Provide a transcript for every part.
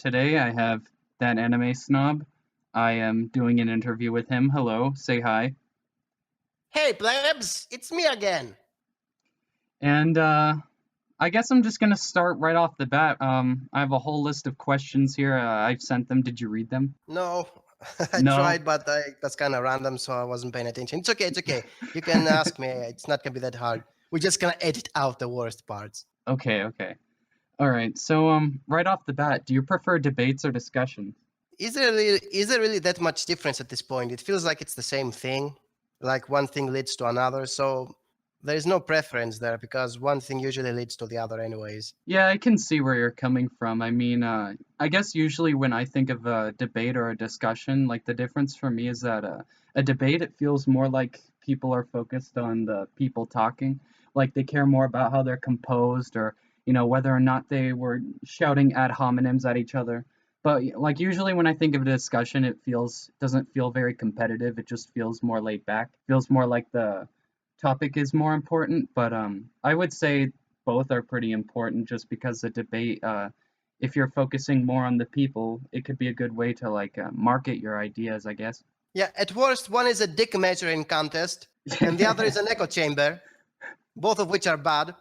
Today I have ThatAnimeSnob. I am doing an interview with him. Hello, say hi. Hey plebs, it's me again. And I guess I'm just gonna start right off the bat. I have a whole list of questions here. I've sent them. Did you read them? No, I No. tried, but that's kind of random, so I wasn't paying attention. It's okay, it's okay. You can ask me. It's not gonna be that hard. We're just gonna edit out the worst parts. Okay. All right. So right off the bat, do you prefer debates or discussions? Is there really that much difference at this point? It feels like it's the same thing. Like one thing leads to another, so there is no preference there because one thing usually leads to the other, anyways. Yeah, I can see where you're coming from. I mean, I guess usually when I think of a debate or a discussion, like the difference for me is that a debate, it feels more like people are focused on the people talking. Like they care more about how they're composed or, whether or not they were shouting ad hominems at each other. But like usually when I think of a discussion, doesn't feel very competitive. It just feels more laid back. Feels more like the topic is more important. But I would say both are pretty important just because the debate, if you're focusing more on the people, it could be a good way to like market your ideas, I guess. Yeah, at worst, one is a dick measuring contest, and the other is an echo chamber, both of which are bad.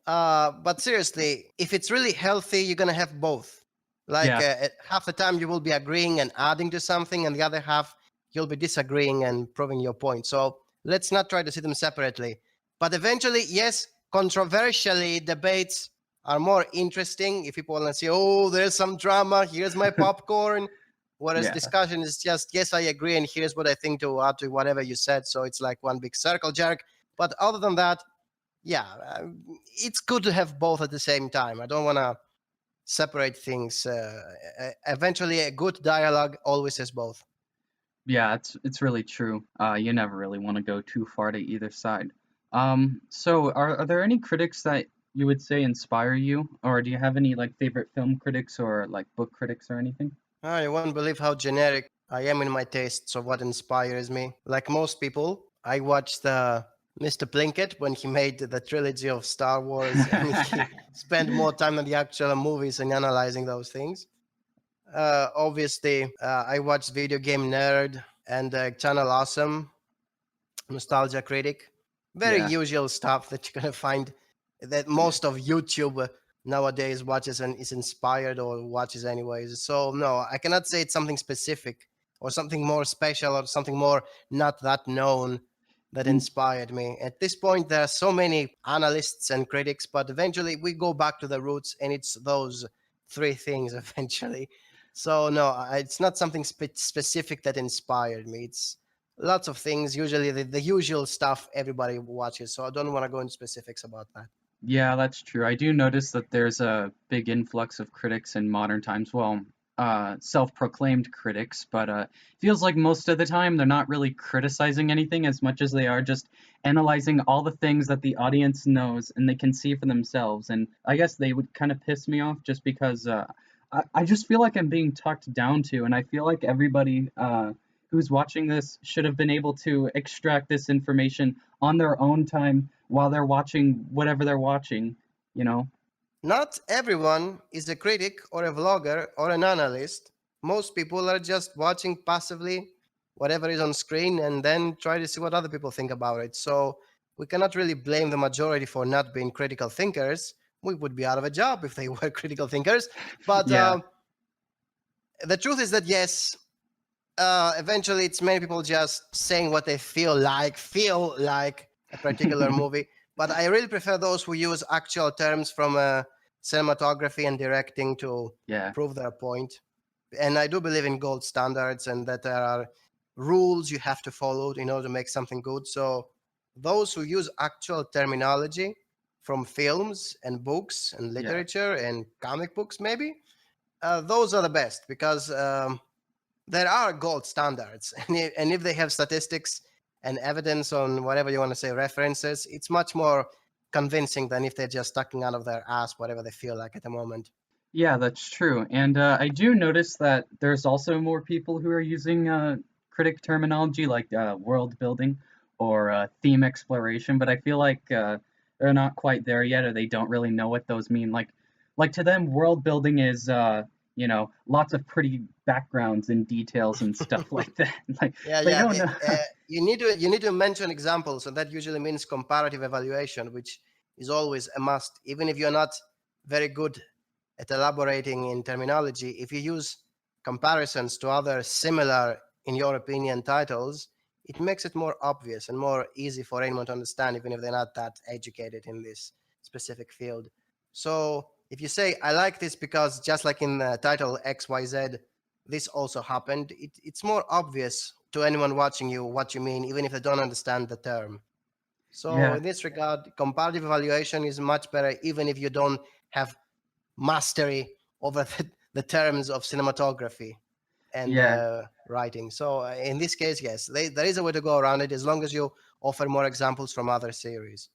But seriously, if it's really healthy, you're gonna have both. Like Yeah, half the time you will be agreeing and adding to something, and the other half you'll be disagreeing and proving your point. So let's not try to see them separately. But eventually, yes, controversially, debates are more interesting if people want to say, "Oh, there's some drama. Here's my popcorn." Whereas yeah. discussion is just, "Yes, I agree, and here's what I think to add to whatever you said." So it's like one big circle jerk. But other than that, yeah, it's good to have both at the same time. I don't want to separate things. Eventually, a good dialogue always has both. Yeah, it's really true. You never really want to go too far to either side. So are there any critics that you would say inspire you, or do you have any like favorite film critics or like book critics or anything? You won't believe how generic I am in my tastes of what inspires me. Like most people, I watched Mr. Plinkett when he made the trilogy of Star Wars, and he spent more time on the actual movies and analyzing those things. Obviously, I watched Video Game Nerd and Channel Awesome, Nostalgia Critic. Very Yeah. usual stuff that you're gonna find that most of YouTube nowadays watches and is inspired or watches anyways. So no, I cannot say it's something specific or something more special or something more not that known that Mm, inspired me. At this point, there are so many analysts and critics, but eventually we go back to the roots, and it's those three things eventually. So no, it's not something specific that inspired me. It's lots of things, usually the usual stuff everybody watches. So I don't want to go into specifics about that. yeah, that's true. I do notice that there's a big influx of critics in modern times. Well, self-proclaimed critics, but feels like most of the time they're not really criticizing anything as much as they are just analyzing all the things that the audience knows and they can see for themselves. And I guess they would kind of piss me off just because I just feel like I'm being talked down to, and I feel like everybody who's watching this should have been able to extract this information on their own time while they're watching whatever they're watching, you know? Not everyone is a critic or a vlogger or an analyst. Most people are just watching passively whatever is on screen and then try to see what other people think about it. So we cannot really blame the majority for not being critical thinkers. We would be out of a job if they were critical thinkers. But Yeah. the truth is that yes, eventually it's many people just saying what they feel like a particular movie. But I really prefer those who use actual terms from cinematography and directing to Yeah. prove their point. And I do believe in gold standards and that there are rules you have to follow in order to make something good. So those who use actual terminology from films and books and Yeah. literature and comic books, maybe, those are the best because there are gold standards, and if they have statistics and evidence on whatever you want to say, references, it's much more convincing than if they're just sucking out of their ass whatever they feel like at the moment. Yeah, that's true. And I do notice that there's also more people who are using critic terminology like world building or theme exploration, but I feel like they're not quite there yet, or they don't really know what those mean. Like to them, world building is lots of pretty backgrounds and details and stuff like that. Like Yeah, they yeah. don't know. You need to mention examples, and that usually means comparative evaluation, which is always a must. Even if you're not very good at elaborating in terminology, if you use comparisons to other similar, in your opinion, titles, it makes it more obvious and more easy for anyone to understand, even if they're not that educated in this specific field. So if you say, I like this because just like in the title XYZ, this also happened, it's more obvious to anyone watching you what you mean, even if they don't understand the term. So Yeah, in this regard, comparative evaluation is much better, even if you don't have mastery over the terms of cinematography and yeah. writing. So in this case, yes, there is a way to go around it as long as you offer more examples from other series.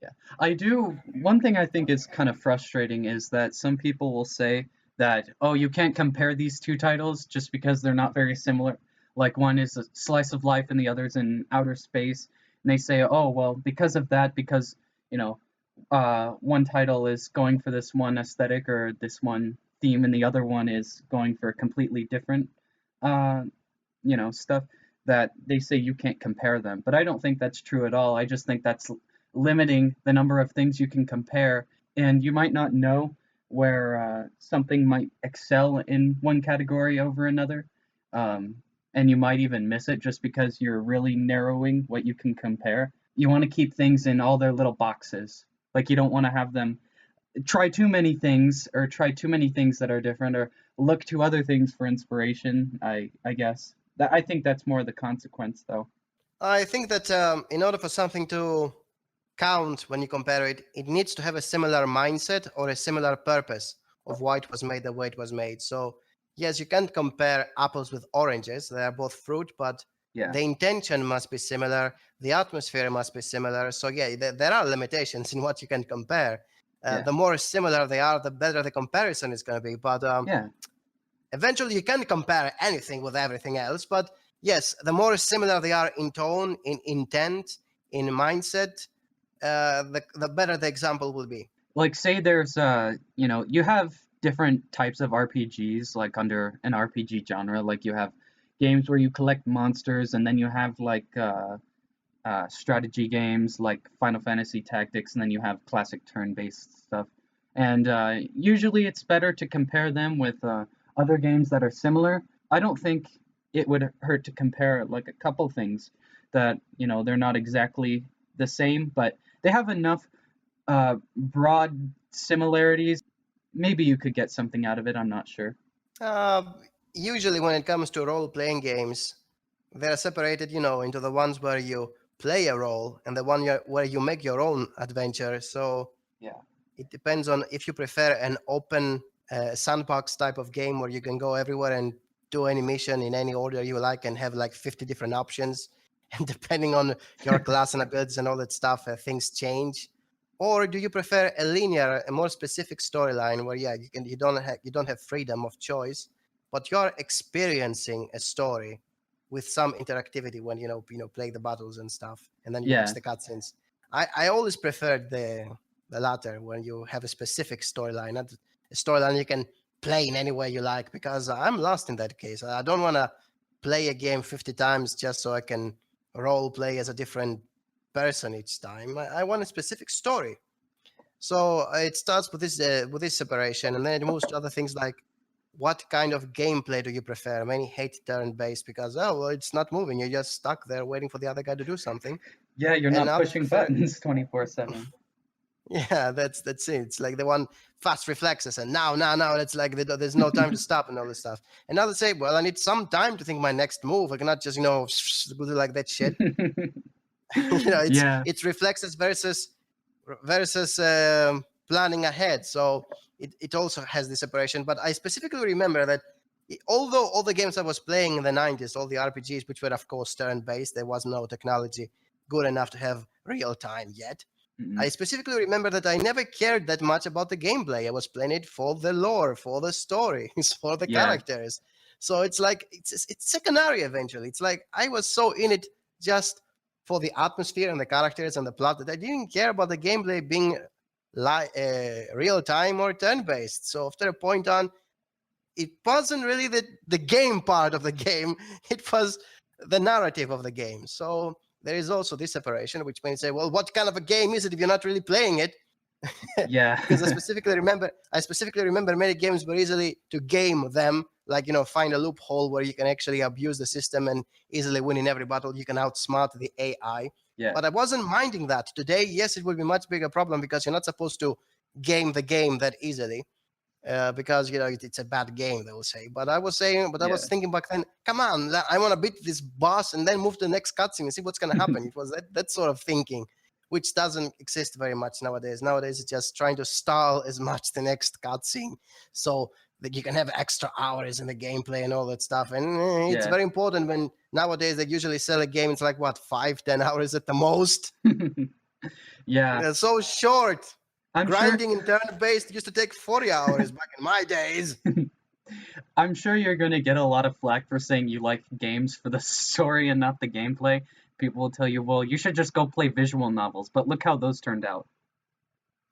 Yeah, I do. One thing I think is kind of frustrating is that some people will say that, oh, you can't compare these two titles just because they're not very similar. Like one is a slice of life and the other's in outer space. And they say, oh, well, because of that, because, you know, one title is going for this one aesthetic or this one theme, and the other one is going for a completely different, uh, stuff, that they say you can't compare them. But I don't think that's true at all. I just think that's limiting the number of things you can compare, and you might not know where something might excel in one category over another, um, and you might even miss it just because you're really narrowing what you can compare. You want to keep things in all their little boxes. Like you don't want to have them try too many things or try too many things that are different or look to other things for inspiration. I guess that I think that's more the consequence though. I think that in order for something to count when you compare it, it needs to have a similar mindset or a similar purpose of why it was made the way it was made. So, yes, you can't compare apples with oranges. They are both fruit, but Yeah, the intention must be similar. The atmosphere must be similar. So, yeah, there are limitations in what you can compare. yeah, The more similar they are, the better the comparison is going to be. But yeah. eventually, you can compare anything with everything else. But yes, the more similar they are in tone, in intent, in mindset, the better the example will be. Like say there's you have different types of RPGs like under an RPG genre. Like you have games where you collect monsters, and then you have like strategy games like Final Fantasy Tactics, and then you have classic turn-based stuff. And usually it's better to compare them with other games that are similar. I don't think it would hurt to compare like a couple things that they're not exactly the same, but they have enough broad similarities. Maybe you could get something out of it. I'm not sure. Uh, Usually, when it comes to role-playing games, they're separated, into the ones where you play a role and the one where you make your own adventure. So Yeah. it depends on if you prefer an open sandbox type of game where you can go everywhere and do any mission in any order you like and have like 50 different options. And depending on your class and abilities and all that stuff, things change. Or do you prefer a linear, a more specific storyline where you don't have freedom of choice, but you're experiencing a story with some interactivity when play the battles and stuff, and then you watch Yeah. the cutscenes. I always preferred the latter, when you have a specific storyline, not a storyline you can play in any way you like, because I'm lost in that case. I don't want to play a game 50 times just so I can role play as a different person each time. I want a specific story. So it starts with this separation, and then it moves to other things like, what kind of gameplay do you prefer? Many hate turn-based because, oh, well, it's not moving. You're just stuck there waiting for the other guy to do something. Yeah, you're And not others pushing prefer, buttons 24/7. yeah, that's it. It's like the one fast reflexes and now. It's like there's no time to stop and all this stuff. And others say, well, I need some time to think my next move. I cannot just do like that shit. It's Yeah, it's reflexes versus planning ahead. So it also has this separation. But I specifically remember that although all the games I was playing in the 90s, all the RPGs, which were of course turn-based, there was no technology good enough to have real time yet. mm, I specifically remember that I never cared that much about the gameplay. I was playing it for the lore, for the stories, for the yeah, characters. So it's like it's secondary eventually. It's like I was so in it just for the atmosphere and the characters and the plot that I didn't care about the gameplay being real time or turn based. So after a point on, it wasn't really the game part of the game. It was the narrative of the game. So there is also this separation, which means say, well, what kind of a game is it if you're not really playing it? Yeah. Because I specifically remember many games were easily to game them, like find a loophole where you can actually abuse the system and easily win in every battle. You can outsmart the AI. Yeah. But I wasn't minding that. Today, yes, it would be a much bigger problem because you're not supposed to game the game that easily. Because it's a bad game, they will say. But I was thinking back then, come on, I want to beat this boss and then move to the next cutscene and see what's going to happen. It was that sort of thinking, which doesn't exist very much nowadays. Nowadays, it's just trying to stall as much the next cutscene so that you can have extra hours in the gameplay and all that stuff. And it's Yeah. very important when nowadays they usually sell a game. It's like what, 5-10 hours at the most. Yeah. They're so short. I'm Grinding in turn-based used to take 40 hours back in my days. I'm sure you're going to get a lot of flack for saying you like games for the story and not the gameplay. People will tell you, well, you should just go play visual novels, but look how those turned out.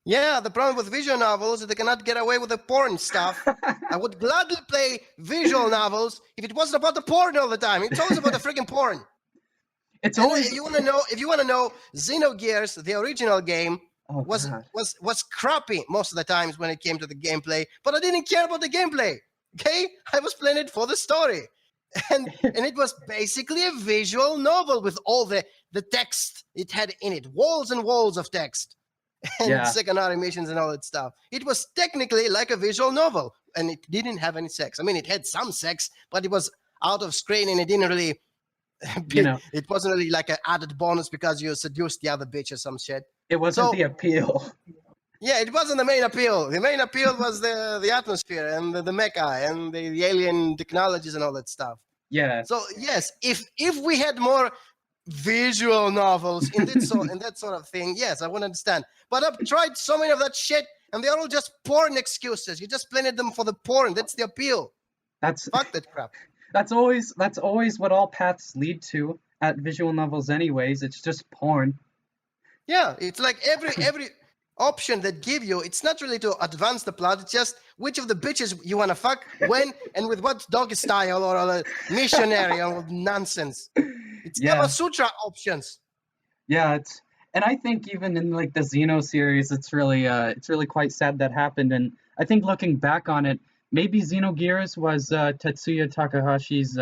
Yeah, the problem with visual novels is they cannot get away with the porn stuff. I would gladly play visual novels if it wasn't about the porn all the time. It's always about the freaking porn. It's And always if you want to know, Xenogears, the original game, was crappy most of the times when it came to the gameplay, but I didn't care about the gameplay. Okay, I was playing it for the story, and it was basically a visual novel with all the text it had in it, walls and walls of text, and secondary missions and all that stuff. It was technically like a visual novel, and it didn't have any sex. I mean, it had some sex, but it was out of screen, and it didn't really. It wasn't really like an added bonus because you seduced the other bitch or some shit. It wasn't the appeal. Yeah, it wasn't the main appeal. The main appeal was the atmosphere and the mecha and the alien technologies and all that stuff. Yeah. So yes, if we had more visual novels in that sort of thing, yes, I would understand. But I've tried so many of that shit, and they're all just porn excuses. You just planted them for the porn. That's the appeal. Fuck that crap. That's always what all paths lead to at visual novels anyways. It's just porn. Yeah, it's like every option that give you, it's not really to advance the plot, it's just which of the bitches you want to fuck, when, and with what doggy style or a missionary or nonsense. It's Kama Sutra options. Yeah, and I think even in like the Xeno series, it's really quite sad that happened. And I think looking back on it, maybe Xenogears was Tetsuya Takahashi's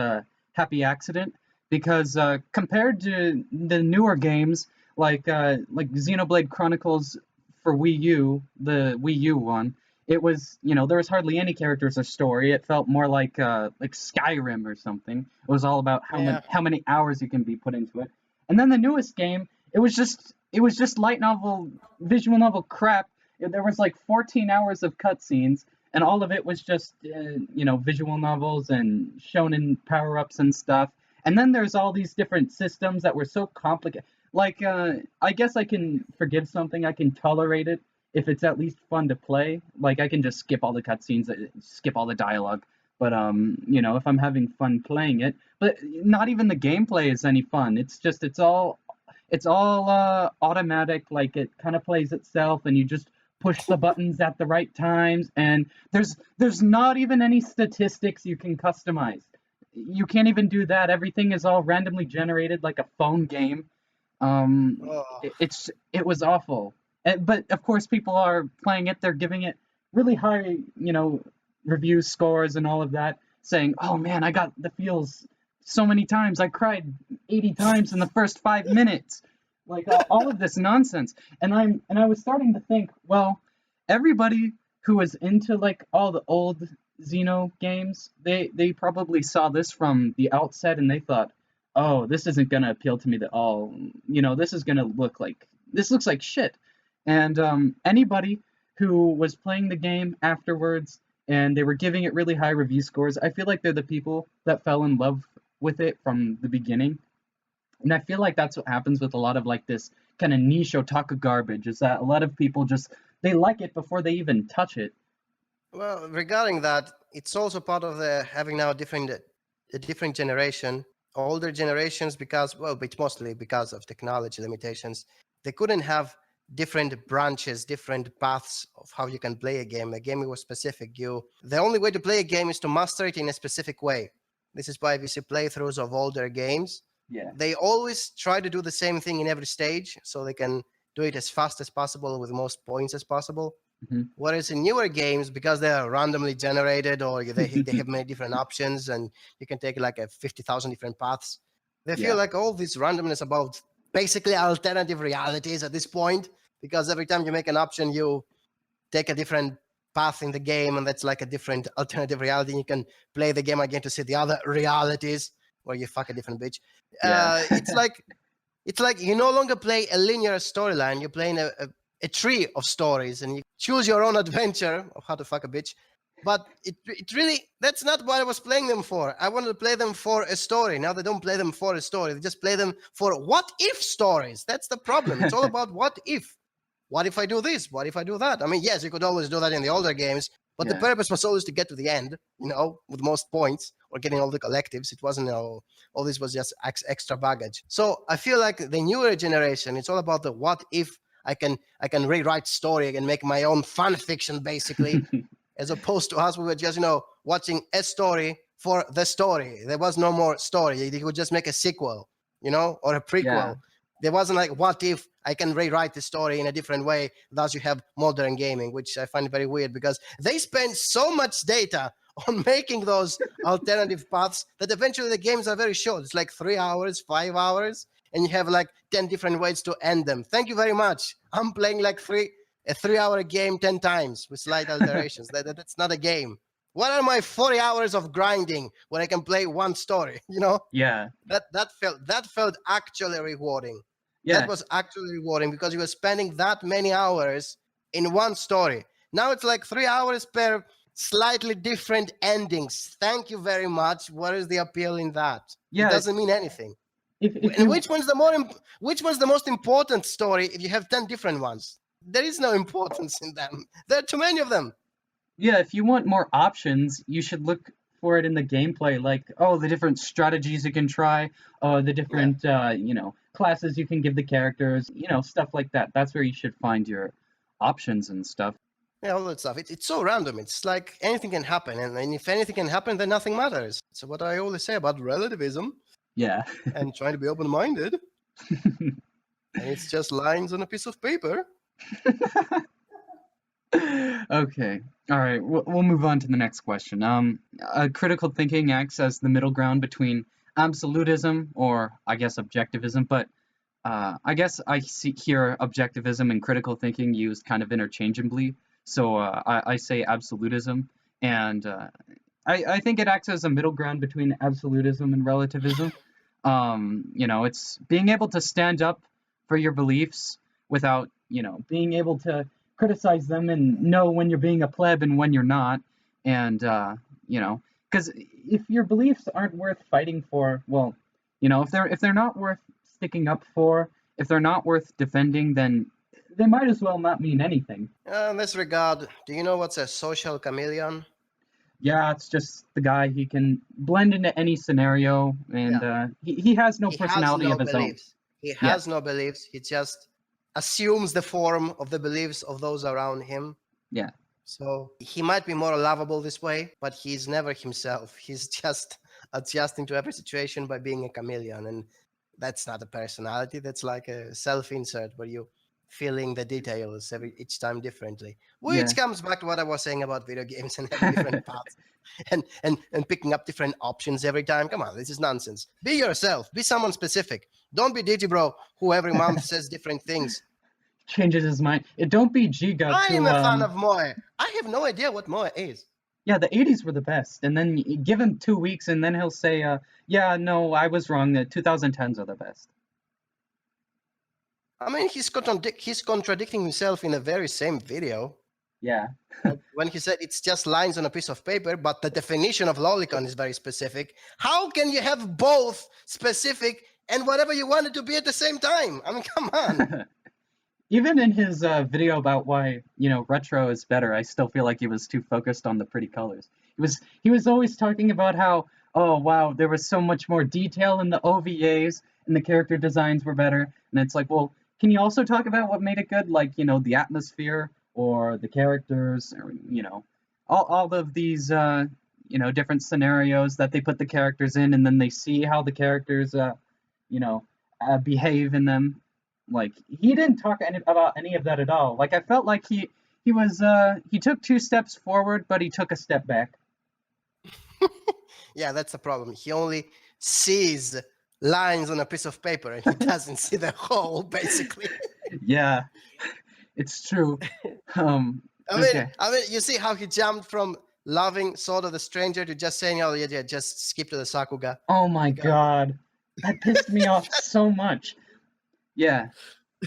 happy accident, because compared to the newer games like Xenoblade Chronicles for Wii U, the Wii U one, it was, there was hardly any characters or story. It felt more like Skyrim or something. It was all about how many hours you can be put into it. And then the newest game, it was just light novel, visual novel crap. There was like 14 hours of cutscenes, and all of it was just visual novels and shonen power-ups and stuff. And then there's all these different systems that were so complicated. Like I guess I can forgive something. I can tolerate it if it's at least fun to play. Like I can just skip all the cutscenes, skip all the dialogue. But if I'm having fun playing it, but not even the gameplay is any fun. It's all automatic. Like it kind of plays itself, and you just push the buttons at the right times, and there's not even any statistics you can customize. You can't even do that. Everything is all randomly generated like a phone game. It was awful. But of course people are playing it, they're giving it really high, review scores and all of that, saying, oh man, I got the feels so many times, I cried 80 times in the first 5 minutes. Like all of this nonsense. And I was starting to think, well, everybody who was into like all the old Xeno games, they probably saw this from the outset and they thought, oh, this isn't going to appeal to me at all. This is going to looks like shit. And anybody who was playing the game afterwards and they were giving it really high review scores, I feel like they're the people that fell in love with it from the beginning. And I feel like that's what happens with a lot of like this kind of niche otaku garbage, is that a lot of people they like it before they even touch it. Well, regarding that, it's also part of the having now a different generation. Older generations, because, well, but mostly because of technology limitations, they couldn't have different branches, different paths of how you can play a game. A game was specific. The only way to play a game is to master it in a specific way. This is why if you see playthroughs of older games, Yeah. they always try to do the same thing in every stage, so they can do it as fast as possible with most points as possible. Hmm. Whereas in newer games, because they are randomly generated or they have many different options and you can take like 50,000 different paths, they feel Yeah. like all this randomness about basically alternative realities at this point, because every time you make an option, you take a different path in the game, and that's like a different alternative reality. You can play the game again to see the other realities where you fuck a different bitch. Yeah. It's like you no longer play a linear storyline. You're playing a tree of stories, and you choose your own adventure of how to fuck a bitch. But it really, that's not what I was playing them for. I wanted to play them for a story. Now they don't play them for a story. They just play them for what if stories. That's the problem. It's all about what if. What if I do this? What if I do that? I mean, yes, you could always do that in the older games, but the Yeah. purpose was always to get to the end, with most points or getting all the collectives. It wasn't, all this was just extra baggage. So I feel like the newer generation, it's all about the what if I can rewrite story, I can make my own fan fiction, basically, as opposed to us, we were just, watching a story for the story. There was no more story. They could just make a sequel, or a Yeah. prequel. There wasn't like, what if I can rewrite the story in a different way? Thus, you have modern gaming, which I find very weird because they spend so much data on making those alternative paths that eventually the games are very short. It's like 3 hours, 5 hours, and you have like 10 different ways to end them. Thank you very much. I'm playing like a 3 hour game 10 times with slight alterations. That's not a game. What are my 40 hours of grinding when I can play one story? Yeah. That felt actually rewarding. That Yeah. was actually rewarding because you were spending that many hours in one story. Now it's like 3 hours per slightly different endings. Thank you very much. What is the appeal in that? It Yeah. doesn't mean anything. If And you which one's the most important story if you have 10 different ones? There is no importance in them. There are too many of them. Yeah, if you want more options, you should look for it in the gameplay, like, oh, the different strategies you can try, the Yeah. different, classes you can give the characters, stuff like that. That's where you should find your options and stuff. Yeah, all that stuff. It's so random. It's like anything can happen. And if anything can happen, then nothing matters. So what I always say about relativism Yeah. and trying to be open-minded, and it's just lines on a piece of paper. Okay. All right. We'll move on to the next question. Critical thinking acts as the middle ground between absolutism or, I guess, objectivism, but I guess I see here objectivism and critical thinking used kind of interchangeably. So I say absolutism, and I think it acts as a middle ground between absolutism and relativism. It's being able to stand up for your beliefs without, being able to criticize them and know when you're being a pleb and when you're not. And, because if your beliefs aren't worth fighting for, well, if they're not worth sticking up for, if they're not worth defending, then they might as well not mean anything. In this regard, do you know what's a social chameleon? Yeah, it's just the guy. He can blend into any scenario, and Yeah. he has no He has personality no of his own. beliefs. He Yeah, has no beliefs. He just assumes the form of the beliefs of those around him. yeah, So he might be more lovable this way, but he's never himself. He's just adjusting to every situation by being a chameleon. And that's not a personality. That's like a self-insert where you feeling the details each time differently. yeah. Which comes back to what I was saying about video games and having different paths and picking up different options every time. Come on, this is nonsense. Be yourself. Be someone specific. Don't be Digibro who every month says different things. Changes his mind. Don't be Giga I am to a fan of Moe. I have no idea what Moe is. yeah. The '80s were the best, and then you give him 2 weeks, and then he'll say, yeah, no, I was wrong. The 2010s are the best. I mean, he's contradicting himself in the very same video. Yeah, When he said it's just lines on a piece of paper, but the definition of lolicon is very specific. How can you have both specific and whatever you want it to be at the same time? I mean, come on. even in his video about why retro is better, I still feel like he was too focused on the pretty colors. He was always talking about how, oh wow, there was so much more detail in the OVAs and the character designs were better, and it's like, well, can you also talk about what made it good? Like, the atmosphere or the characters, or, all of these, different scenarios that they put the characters in, and then they see how the characters, you know, behave in them. Like, he didn't talk about any of that at all. Like, I felt like he took two steps forward, but he took a step back. Yeah, that's the problem. He only sees lines on a piece of paper and he doesn't see the whole, basically. Yeah, it's true. I mean, Okay. I mean, you see how he jumped from loving sort of the stranger to just saying, "Oh yeah, yeah, just skip to the Sakuga." Oh my Because God. That pissed me off so much. Yeah.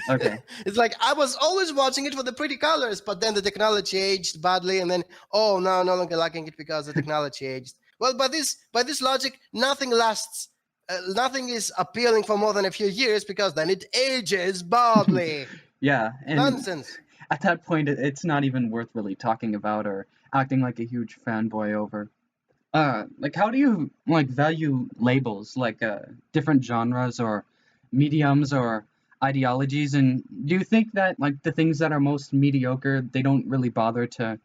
Okay. it's like I was always watching it for the pretty colors, but then the technology aged badly, and then no longer liking it because the technology aged. Well, by this logic, nothing lasts. Nothing is appealing for more than a few years because then it ages badly. Yeah, and Nonsense. at that point, it's not even worth really talking about or acting like a huge fanboy over. Like, how do you like value labels, like different genres or mediums or ideologies? And do you think that like the things that are most mediocre, they don't really bother to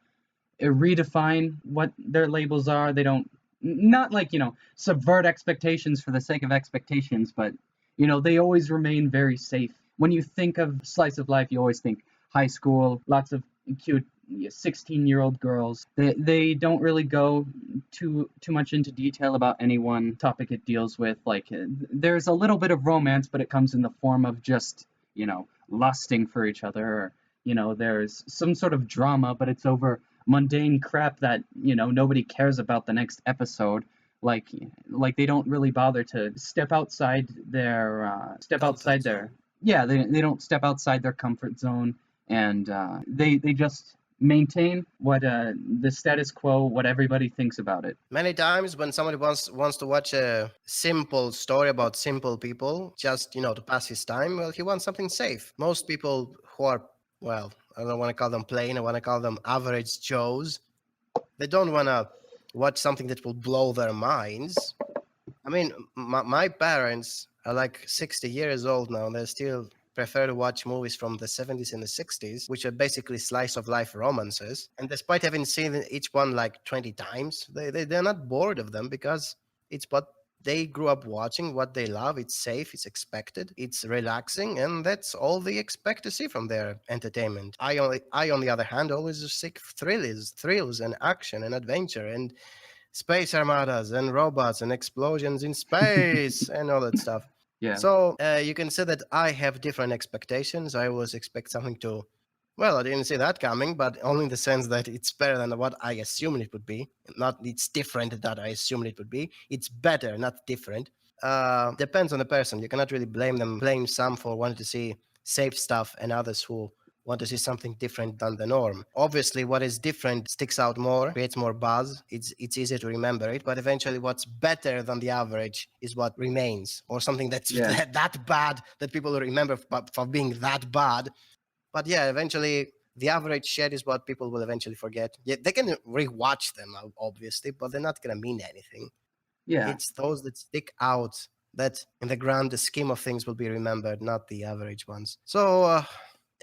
redefine what their labels are? They don't, not like, subvert expectations for the sake of expectations, but they always remain very safe. When you think of slice of life, you always think high school, lots of cute 16-year-old girls. They don't really go too much into detail about any one topic it deals with. Like, there's a little bit of romance, but it comes in the form of just lusting for each other, or there's some sort of drama, but it's over mundane crap that nobody cares about the next episode. Like they don't really bother to step outside Comfort their, zone. yeah, they don't step outside their comfort zone, and they just maintain what the status quo, what everybody thinks about it. Many times when somebody wants to watch a simple story about simple people, just to pass his time, well, he wants something safe. Most people who are, well, I don't want to call them plain, I want to call them average Joes. They don't want to watch something that will blow their minds. I mean, my parents are like 60 years old now. They still prefer to watch movies from the 70s and the 60s, which are basically slice of life romances. And despite having seen each one like 20 times, they're not bored of them because it's what they grew up watching, what they love. It's safe, it's expected, it's relaxing, and that's all they expect to see from their entertainment. On the other hand, always seek thrills and action and adventure and space armadas and robots and explosions in space and all that stuff. Yeah, So you can say that I have different expectations. I always expect something to, well, I didn't see that coming, but only in the sense that it's better than what I assumed it would be. Not it's different that I assumed it would be. It's better, not different. Depends on the person. You cannot really blame some for wanting to see safe stuff and others who want to see something different than the norm. Obviously, what is different sticks out more, creates more buzz. It's easier to remember it, but eventually, what's better than the average is what remains, or something that's yeah, that bad that people will remember for being that bad. But yeah, eventually, the average share is what people will eventually forget. Yeah, they can rewatch them, obviously, but they're not gonna mean anything. yeah, It's those that stick out that, in the grand scheme of things, will be remembered, not the average ones. So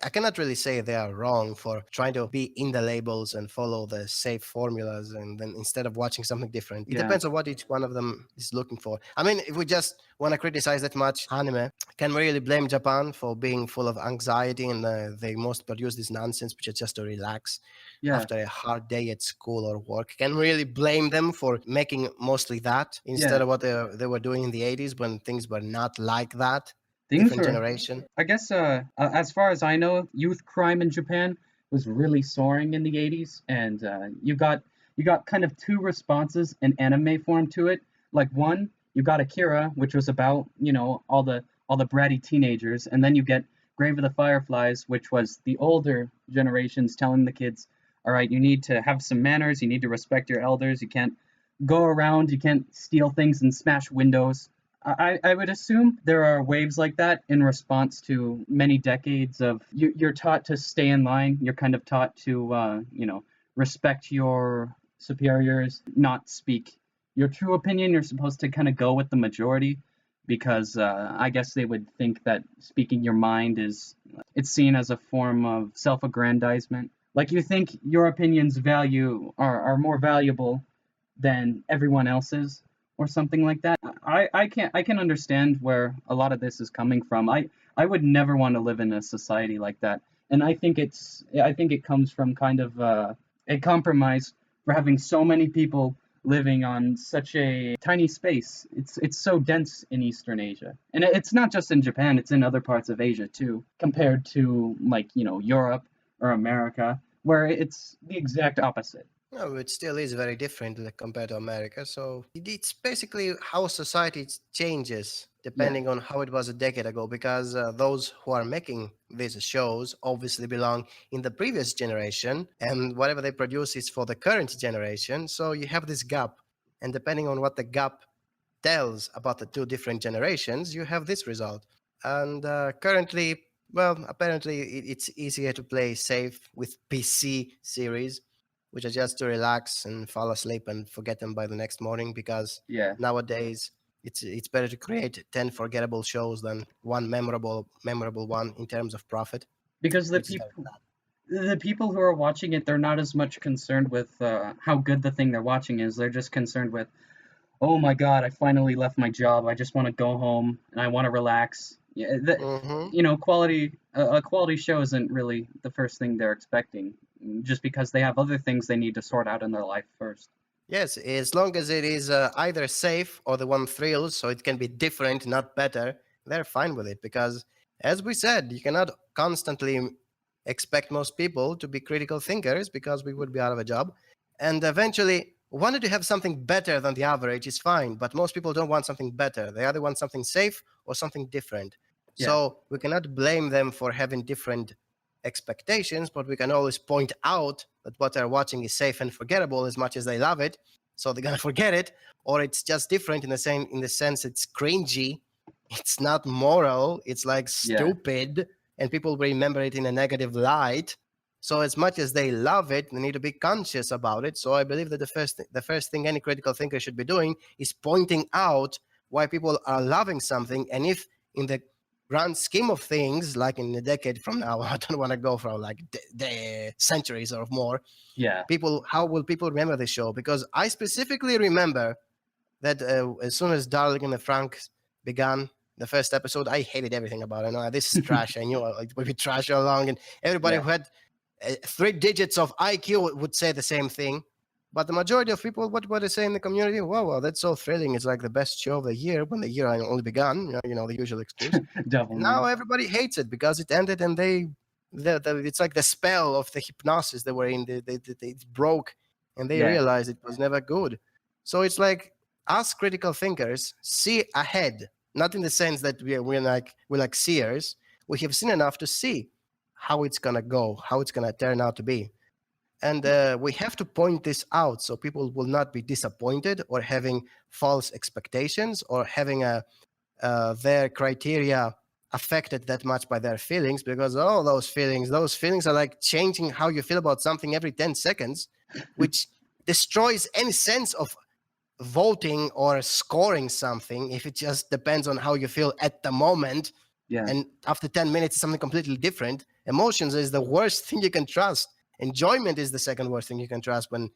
I cannot really say they are wrong for trying to be in the labels and follow the safe formulas, and then instead of watching something different. It yeah, depends on what each one of them is looking for. I mean, if we just want to criticize that much anime, can we really blame Japan for being full of anxiety and they most produce this nonsense, which is just to relax yeah, after a hard day at school or work? Can we really blame them for making mostly that instead yeah. of what they were doing in the 80s when things were not like that? Things Different were, generation. I guess, as far as I know, youth crime in Japan was really soaring in the 80s, and you got kind of two responses in anime form to it. Like, one, you got Akira, which was about all the bratty teenagers, and then you get Grave of the Fireflies, which was the older generations telling the kids, all right, you need to have some manners, you need to respect your elders, you can't go around, you can't steal things and smash windows. I would assume there are waves like that in response to many decades of you're taught to stay in line. You're kind of taught to, respect your superiors, not speak your true opinion. You're supposed to kind of go with the majority. because I guess they would think that speaking your mind is it's seen as a form of self-aggrandizement. Like you think your opinions are more valuable than everyone else's or something like that. I can understand where a lot of this is coming from. I would never want to live in a society like that. And I think it comes from kind of a compromise for having so many people living on such a tiny space. It's so dense in Eastern Asia. And it's not just in Japan, it's in other parts of Asia too, compared to like, Europe or America, where it's the exact opposite. No, it still is very different like, compared to America. So it's basically how society changes Yeah. depending on how it was a decade ago. Because those who are making these shows obviously belong in the previous generation, and whatever they produce is for the current generation. So you have this gap, and depending on what the gap tells about the two different generations, you have this result. And currently, well, apparently it's easier to play safe with PC series, which are just to relax and fall asleep and forget them by the next morning. Because Yeah. nowadays it's better to create 10 forgettable shows than one memorable one in terms of profit, Because which is very the people who are watching it, they're not as much concerned with how good the thing they're watching is. They're just concerned with, oh my God, I finally left my job. I just want to go home and I want to relax. Yeah, sad. Hmm. quality a quality show isn't really the first thing they're expecting, just because they have other things they need to sort out in their life first. Yes, as long as it is either safe or the one thrills, so it can be different, not better, they're fine with it. Because, as we said, you cannot constantly expect most people to be critical thinkers because we would be out of a job. And eventually, wanting to have something better than the average is fine, but most people don't want something better. They either want something safe or something different. Yeah, So we cannot blame them for having different expectations, but we can always point out that what they're watching is safe and forgettable as much as they love it. So they're gonna forget it, or it's just different in the sense it's cringy, it's not moral, it's like yeah, stupid, and people remember it in a negative light. So as much as they love it, they need to be conscious about it. So I believe that the first thing any critical thinker should be doing is pointing out why people are loving something, and if in the grand scheme of things, like in a decade from now, I don't want to go for like the centuries or more. yeah. How will people remember the show? Because I specifically remember that as soon as Darling in the Franxx began, the first episode, I hated everything about it. No, this is trash. I knew it would be trash all along, and everybody Yeah, who had 3 digits of IQ would say the same thing. But the majority of people, what they say in the community, well, that's so thrilling. It's like the best show of the year when the year only begun. The usual excuse. And now definitely. everybody hates it because it ended, and it's like the spell of the hypnosis they were in. It broke, and they Yeah, realized it was never good. So it's like us critical thinkers see ahead, not in the sense that we're like seers. We have seen enough to see how it's gonna go, how it's gonna turn out to be. And we have to point this out so people will not be disappointed or having false expectations or having their criteria affected that much by their feelings, because all those feelings are like changing how you feel about something every 10 seconds, which destroys any sense of voting or scoring something if it just depends on how you feel at the moment, yeah, and after 10 minutes it's something completely different. Emotions is the worst thing you can trust. Enjoyment is the second worst thing you can trust when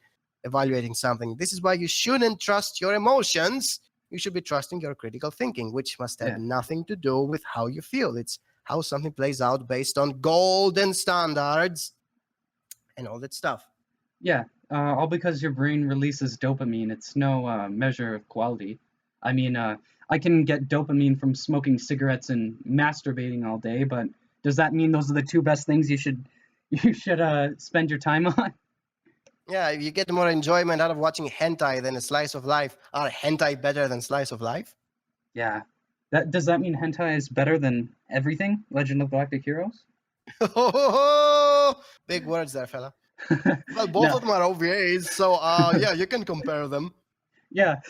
evaluating something. This is why you shouldn't trust your emotions. You should be trusting your critical thinking, which must have yeah, nothing to do with how you feel. It's how something plays out based on golden standards and all that stuff. yeah. All because your brain releases dopamine. It's no measure of quality. I mean, I can get dopamine from smoking cigarettes and masturbating all day, but does that mean those are the two best things you should spend your time on? Yeah, you get more enjoyment out of watching hentai than a slice of life. Are hentai better than slice of life? Yeah. Does that mean hentai is better than everything? Legend of Galactic Heroes? Big words there, fella. Well, both No. of them are OVAs, so yeah, you can compare them. Yeah.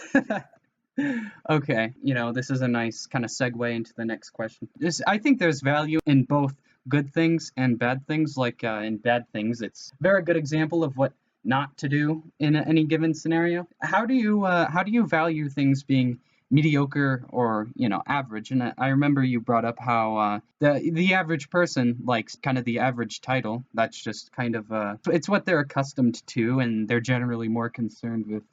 Okay, this is a nice kind of segue into the next question. I think there's value in both good things and bad things. Like in bad things, it's a very good example of what not to do in any given scenario. How do you value things being mediocre or average. And I remember you brought up how the average person likes kind of the average title. That's just kind of it's what they're accustomed to, and they're generally more concerned with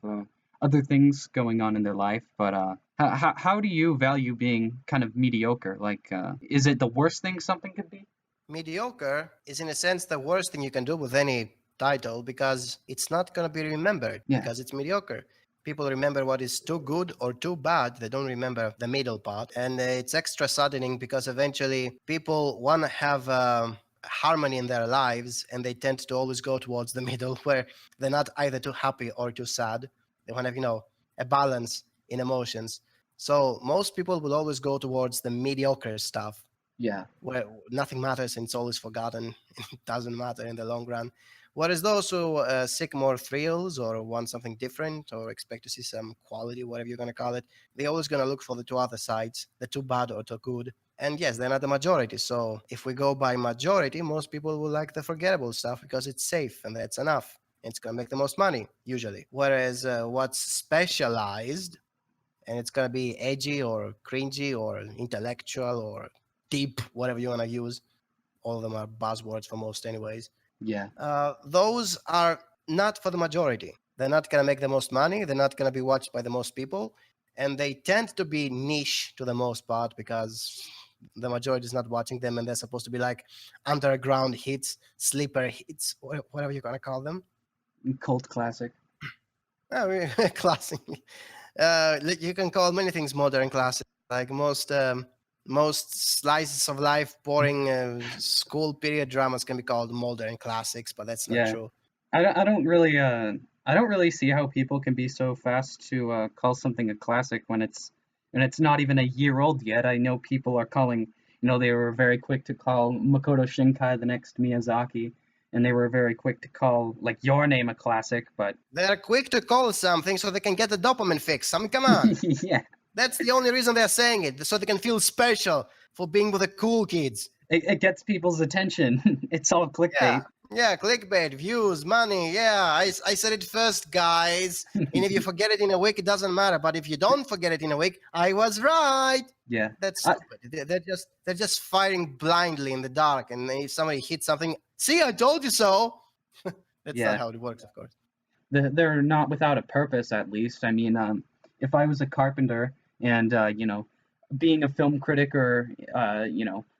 other things going on in their life. But how do you value being kind of mediocre? Like, is it the worst thing something could be? Mediocre is, in a sense, the worst thing you can do with any title because it's not going to be remembered Yeah, because it's mediocre. People remember what is too good or too bad. They don't remember the middle part. And it's extra saddening because eventually people want to have harmony in their lives and they tend to always go towards the middle where they're not either too happy or too sad. They want to have, a balance in emotions. So most people will always go towards the mediocre stuff yeah, where nothing matters and it's always forgotten. It doesn't matter in the long run. Whereas those who seek more thrills or want something different or expect to see some quality, whatever you're going to call it, they're always going to look for the two other sides, the too bad or too good. And yes, they're not the majority. So if we go by majority, most people will like the forgettable stuff because it's safe and that's enough. It's going to make the most money, usually. Whereas what's specialized and it's going to be edgy or cringy or intellectual or deep, whatever you want to use. All of them are buzzwords for most, anyways. yeah. Those are not for the majority. They're not going to make the most money. They're not going to be watched by the most people. And they tend to be niche to the most part because the majority is not watching them and they're supposed to be like underground hits, sleeper hits, whatever you're going to call them. Cult classic. Classic. You can call many things modern classic. Like most slices of life, boring school period dramas can be called modern classics, but that's not Yeah. true. I don't really see how people can be so fast to call something a classic when it's not even a year old yet. I know people are calling, they were very quick to call Makoto Shinkai the next Miyazaki, and they were very quick to call like Your Name a classic, but They're quick to call something so they can get the dopamine fix. I mean, come on. yeah, That's the only reason they're saying it, so they can feel special for being with the cool kids. it gets people's attention. It's all Yeah. clickbait. Yeah, clickbait, views, money. Yeah, I said it first, guys. And if you forget it in a week, it doesn't matter. But if you don't forget it in a week, I was right. Yeah. That's I, stupid. They're just firing blindly in the dark. And if somebody hits something, see, I told you so. That's not yeah. how it works, of course. They're not without a purpose, at least. I mean, if I was a carpenter and being a film critic or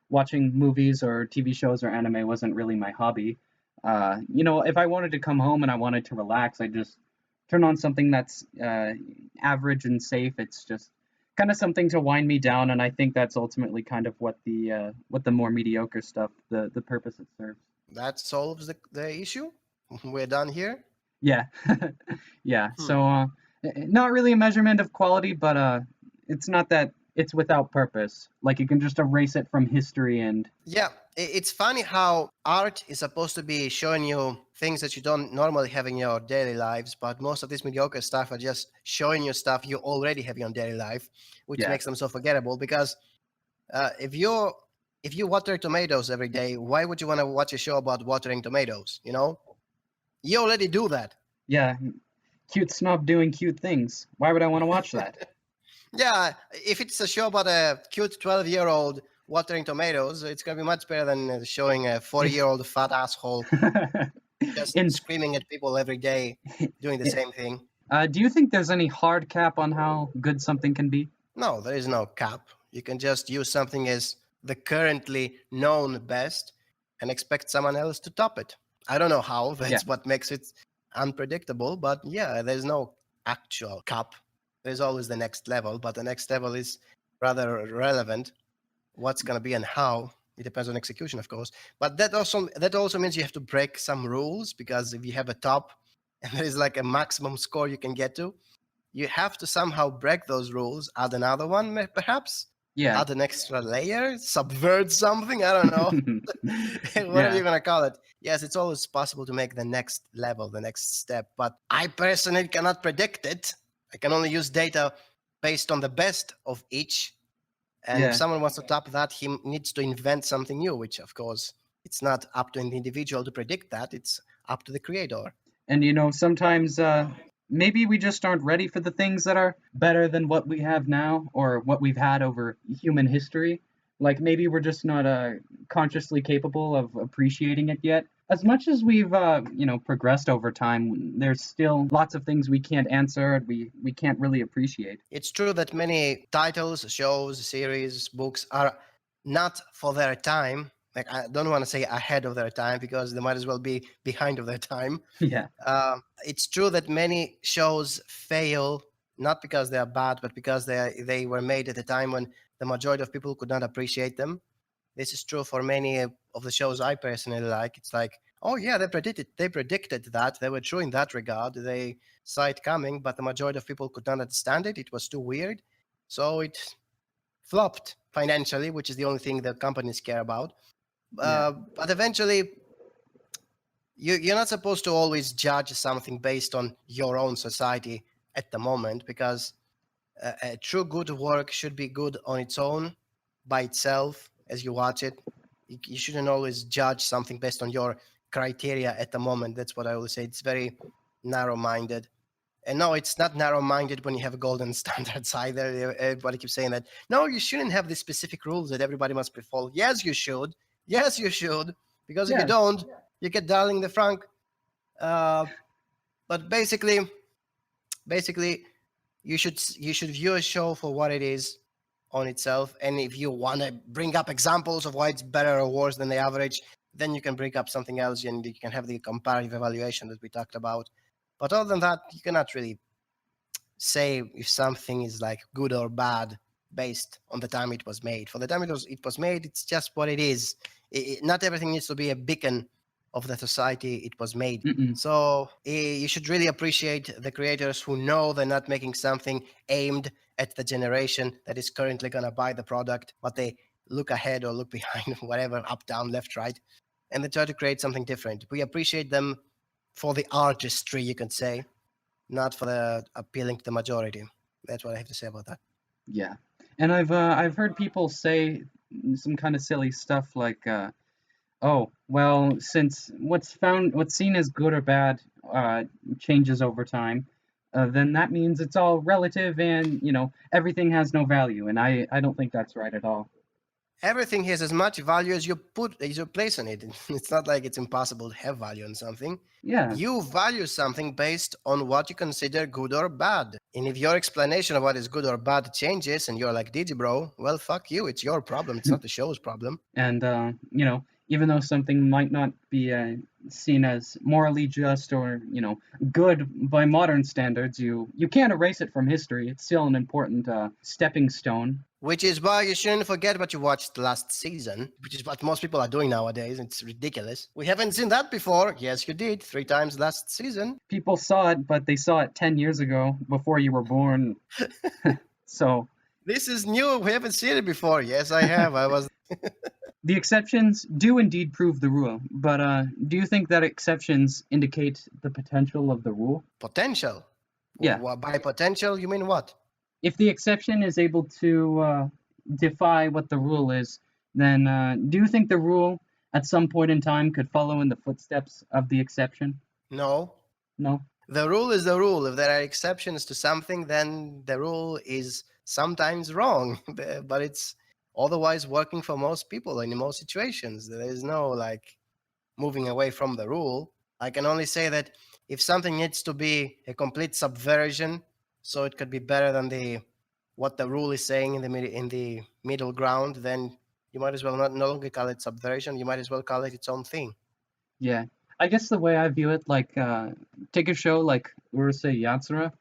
watching movies or TV shows or anime wasn't really my hobby, if I wanted to come home and I wanted to relax, I just turn on something that's average and safe. It's just kind of something to wind me down, and I think that's ultimately kind of what the more mediocre stuff, the purpose it serves. That solves the issue. We're done here. Yeah, yeah. Hmm. So, not really a measurement of quality, but it's not that it's without purpose. Like you can just erase it from history and Yeah, it's funny how art is supposed to be showing you things that you don't normally have in your daily lives, but most of this mediocre stuff are just showing you stuff you already have in your daily life, which yeah, makes them so forgettable. Because if you water tomatoes every day, why would you want to watch a show about watering tomatoes? You already do that. yeah. Cute snob doing cute things. Why would I want to watch that? Yeah, if it's a show about a cute 12-year-old watering tomatoes, it's gonna be much better than showing a 40-year-old fat asshole just In, screaming at people every day doing the same thing. do you think there's any hard cap on how good something can be? No, there is no cap. You can just use something as the currently known best and expect someone else to top it. I don't know how. Yeah, That's what makes it unpredictable. But yeah, there's no actual cap. There's always the next level, but the next level is rather relevant. What's going to be and how, it depends on execution, of course. But that also means you have to break some rules, because if you have a top and there is like a maximum score you can get to, you have to somehow break those rules, add another one perhaps, yeah, add an extra layer, subvert something, I don't know. Whatever yeah, you're going to call it. Yes, it's always possible to make the next level, the next step, but I personally cannot predict it. I can only use data based on the best of each. And if yeah. someone wants to top that, he needs to invent something new, which of course it's not up to the individual to predict that. It's up to the creator. And sometimes maybe we just aren't ready for the things that are better than what we have now or what we've had over human history. Like maybe we're just not consciously capable of appreciating it yet. As much as we've progressed over time, there's still lots of things we can't answer and we can't really appreciate. It's true that many titles, shows, series, books are not for their time. Like, I don't want to say ahead of their time because they might as well be behind of their time. Yeah, It's true that many shows fail not because they are bad, but because they were made at a time when the majority of people could not appreciate them. This is true for many of the shows I personally like. It's like, oh yeah, they predicted that. They were true in that regard. They saw it coming, but the majority of people could not understand it. It was too weird. So it flopped financially, which is the only thing that companies care about. yeah, But eventually, you're not supposed to always judge something based on your own society at the moment, because a true good work should be good on its own, by itself, as you watch it. You shouldn't always judge something based on your criteria at the moment. That's what I always say. It's very narrow-minded. And no, it's not narrow-minded when you have golden standards either. Everybody keeps saying that. No, you shouldn't have these specific rules that everybody must follow. Yes, you should. Yes, you should. Because if you yeah, don't, you get Darling the Frank. Uh, but basically, you should view a show for what it is on itself. And if you want to bring up examples of why it's better or worse than the average, then you can bring up something else and you can have the comparative evaluation that we talked about. But other than that, you cannot really say if something is like good or bad based on the time it was made. For the time it was made, it's just what it is. Not everything needs to be a beacon of the society it was made. mm-mm, So you should really appreciate the creators who know they're not making something aimed at the generation that is currently going to buy the product, but they look ahead or look behind, whatever, up, down, left, right, and they try to create something different. We appreciate them for the artistry, you can say, not for the appealing to the majority. That's what I have to say about that. yeah. And I've heard people say some kind of silly stuff like oh, well, since what's seen as good or bad changes over time, then that means it's all relative and, everything has no value. And I don't think that's right at all. Everything has as much value as you place on it. It's not like it's impossible to have value on something. Yeah. You value something based on what you consider good or bad. And if your explanation of what is good or bad changes and you're like, Didi bro, well, fuck you. It's your problem. It's not the show's problem. And, even though something might not be seen as morally just or, good by modern standards, you can't erase it from history. It's still an important stepping stone. Which is why you shouldn't forget what you watched last season, which is what most people are doing nowadays. It's ridiculous. We haven't seen that before. Yes, you did. 3 times last season. People saw it, but they saw it 10 years ago before you were born. So This is new. We haven't seen it before. Yes, I have. I was. the exceptions do indeed prove the rule, but do you think that exceptions indicate the potential of the rule? Potential. Yeah. By potential, you mean what? If the exception is able to defy what the rule is, then do you think the rule at some point in time could follow in the footsteps of the exception? No. No? The rule is the rule. If there are exceptions to something, then the rule is sometimes wrong, but it's otherwise working for most people in most situations. There is no like moving away from the rule. I can only say that if something needs to be a complete subversion, so it could be better than what the rule is saying in the middle ground, then you might as well not no longer call it subversion. You might as well call it its own thing. Yeah. I guess the way I view it, like, take a show like Urusei Yatsura,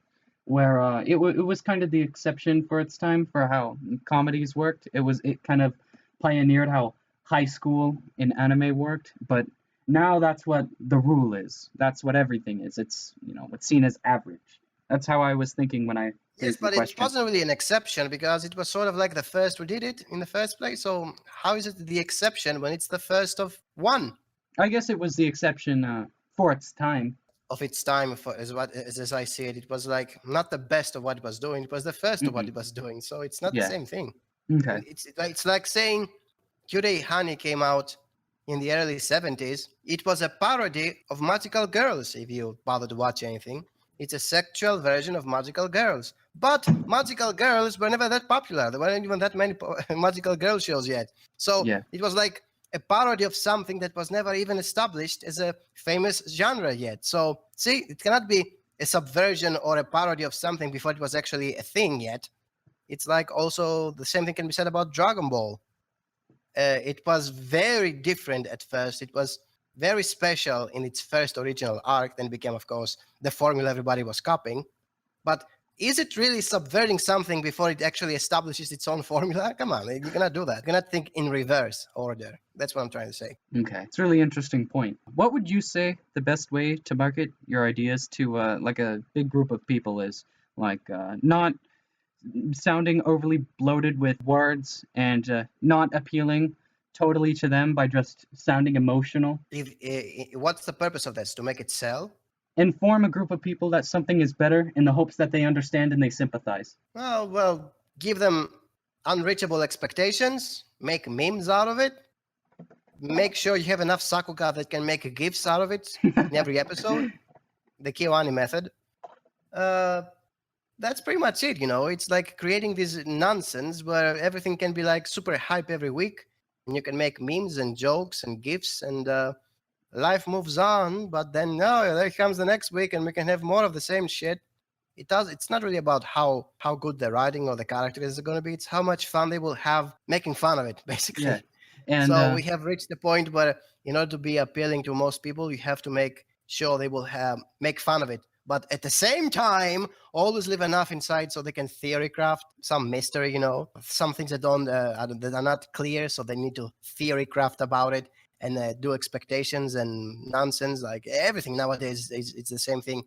where it was kind of the exception for its time for how comedies worked. It kind of pioneered how high school in anime worked, but now that's what the rule is. That's what everything is. It's seen as average. That's how I was thinking when I Yes, phrased the but it question. wasn't really an exception because it was sort of like the first who did it in the first place. So how is it the exception when it's the first of one I guess it was the exception for its time. of its time? As I see it, it was like not the best of what it was doing. It was the first of what Mm-mm. it was doing. So it's not the Yeah. same thing. Okay. It's like saying Kyurei Hani came out in the early 70s. It was a parody of Magical Girls, if you bother to watch anything. It's a sexual version of Magical Girls. But Magical Girls were never that popular. There weren't even that many Magical Girl shows yet. So Yeah. it was like a parody of something that was never even established as a famous genre yet. So, see, it cannot be a subversion or a parody of something before it was actually a thing yet. It's like also the same thing can be said about Dragon Ball. It was very different at first. It was very special in its first original arc, then became, of course, the formula everybody was copying. But is it really subverting something before it actually establishes its own formula? Come on, you cannot do that. You cannot think in reverse order. That's what I'm trying to say. Okay, it's a really interesting point. What would you say the best way to market your ideas to like a big group of people is? Like not sounding overly bloated with words and not appealing totally to them by just sounding emotional. What's the purpose of this? To make it sell? Inform a group of people that something is better in the hopes that they understand and they sympathize. Well, give them unreachable expectations, make memes out of it, make sure you have enough Sakuga that can make GIFs out of it in every episode. The Kyoani method. That's pretty much it, you know. It's like creating this nonsense where everything can be like super hype every week, and you can make memes and jokes and GIFs, and life moves on. But then, no, there comes the next week, and we can have more of the same shit. It's not really about how good the writing or the character is going to be. It's how much fun they will have making fun of it, basically. Yeah, and So we have reached the point where, in order to be appealing to most people, you have to make sure they will have make fun of it, but at the same time, always leave enough inside so they can theory craft some mystery. You know, some things that that are not clear, so they need to theory craft about it and do expectations and nonsense. Like everything nowadays, it's the same thing.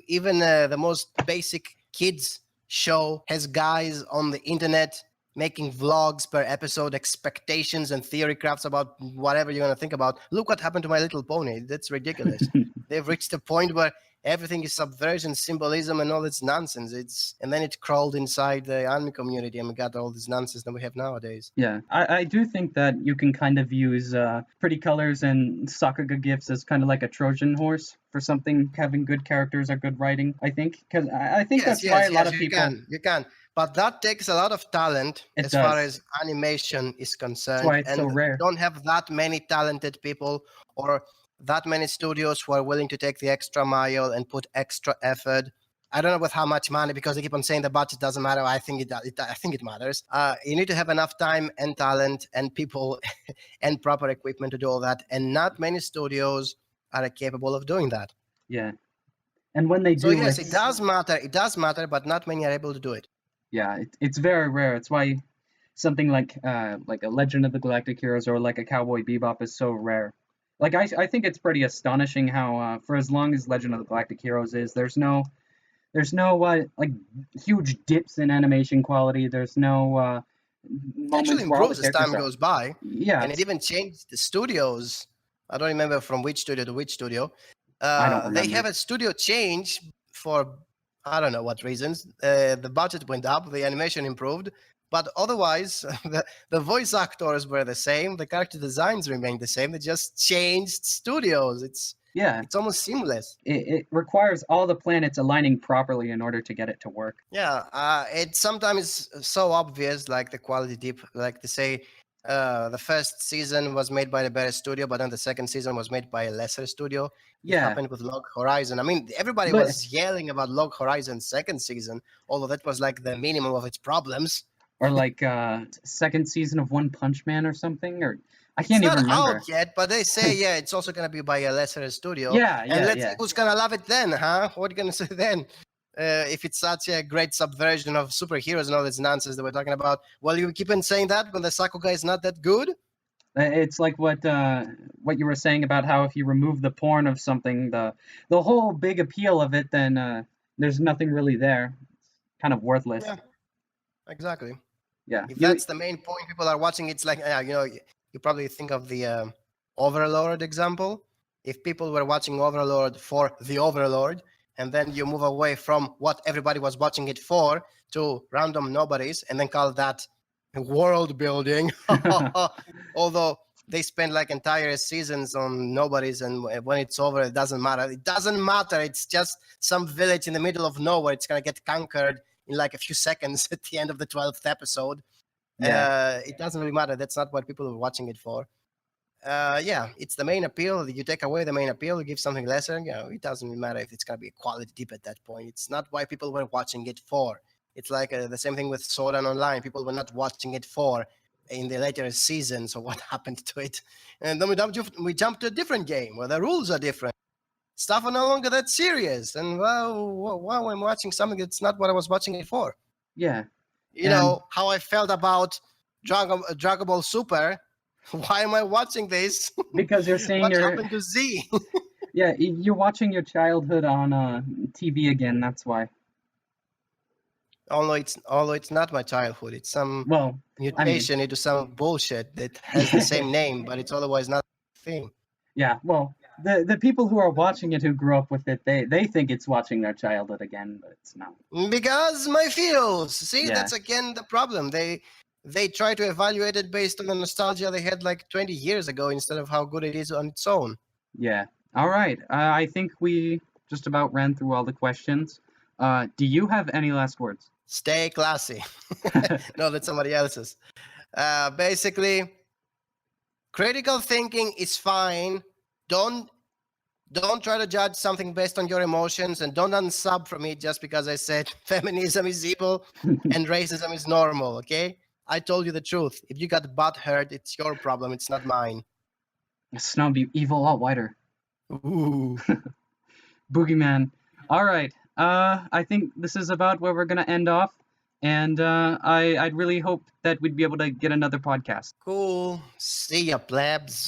Even the most basic kids show has guys on the internet making vlogs per episode, expectations and theory crafts about whatever you're going to think about. Look what happened to My Little Pony. That's ridiculous. They've reached a point where everything is subversion, symbolism, and all this nonsense. And then it crawled inside the anime community, and we got all this nonsense that we have nowadays. yeah, I do think that you can kind of use pretty colors and Sakuga gifts as kind of like a Trojan horse for something having good characters or good writing. I think because I think that's why a lot of people. You can. But that takes a lot of talent It far does. as animation is concerned. That's why it's and so rare. don't have that many talented people or that many studios who are willing to take the extra mile and put extra effort. I don't know with how much money, because they keep on saying the budget doesn't matter. I think I think it matters. You need to have enough time and talent and people and proper equipment to do all that. And not many studios are capable of doing that. Yeah, and when they do, So yes, it does matter. It does matter, but not many are able to do it. Yeah, it's very rare. It's why something like a Legend of the Galactic Heroes or like a Cowboy Bebop is so rare. Like I think it's pretty astonishing how for as long as Legend of the Galactic Heroes is, there's no like huge dips in animation quality. There's no It actually moments where all the improves as characters time are. goes by. Yeah, And it even changed the studios. I don't remember from which studio to which studio. I don't They remember. have a studio change for I don't know what reasons. The budget went up, the animation improved, but otherwise the voice actors were the same. The character designs remained the same. They just changed studios. Yeah, It's almost seamless. it requires all the planets aligning properly in order to get it to work. Yeah, it's sometimes so obvious, like the quality dip. Like they say, the first season was made by the better studio, but then the second season was made by a lesser studio. It Yeah, happened with Log Horizon. I mean, everybody but was yelling about Log Horizon's second season, although that was like the minimum of its problems. or like second season of One Punch Man or something, or I It's can't even not remember. out yet, but they say, yeah, it's also going to be by a lesser studio. Yeah, And yeah, let's yeah. see who's going to love it then, huh? What are you going to say then? If it's such a great subversion of superheroes and all this nonsense that we're talking about, well, you keep on saying that when the Sakuga is not that good? It's like what you were saying about how if you remove the porn of something, the whole big appeal of it, then there's nothing really there. It's kind of worthless. Yeah, exactly. Yeah. If that's the main point people are watching, it's like, you know, you probably think of the Overlord example. If people were watching Overlord for the Overlord, and then you move away from what everybody was watching it for to random nobodies, and then call that world building. Although they spend like entire seasons on nobodies, and when it's over, it doesn't matter. It doesn't matter. It's just some village in the middle of nowhere. It's gonna get conquered in like a few seconds at the end of the 12th episode. Yeah. It doesn't really matter. That's not what people are watching it for. Yeah, it's the main appeal. You take away the main appeal, you give something lesser. It doesn't really matter if it's gonna be a quality dip at that point. It's not why people were watching it for. It's like the same thing with Sword Art Online. People were not watching it for in the later seasons. So what happened to it? And then we jump to a different game where the rules are different. Stuff are no longer that serious. And well, I'm watching something that's not what I was watching it for. Yeah. You know how I felt about Dragon Ball Super. Why am I watching this? Because you're saying What you're happened to Z? yeah, you're watching your childhood on TV again. That's why. although it's not my childhood. It's some Well, I mean, mutation into some bullshit that has the same name, but it's otherwise not a thing. yeah. Well, the people who are watching it who grew up with it, they think it's watching their childhood again, but it's not. Because my feels. See, Yeah. that's again the problem. They try to evaluate it based on the nostalgia they had like 20 years ago instead of how good it is on its own. Yeah. All right. I think we just about ran through all the questions. Do you have any last words? Stay classy. No, that's somebody else's. Basically, critical thinking is fine. Don't try to judge something based on your emotions, and don't unsub from it just because I said feminism is evil and racism is normal. Okay, I told you the truth. If you got butt hurt, it's your problem. It's not mine. Snub, you evil whiter. Ooh. Boogeyman. All right. I think this is about where we're gonna end off, and I'd really hope that we'd be able to get another podcast. Cool. See ya, plebs.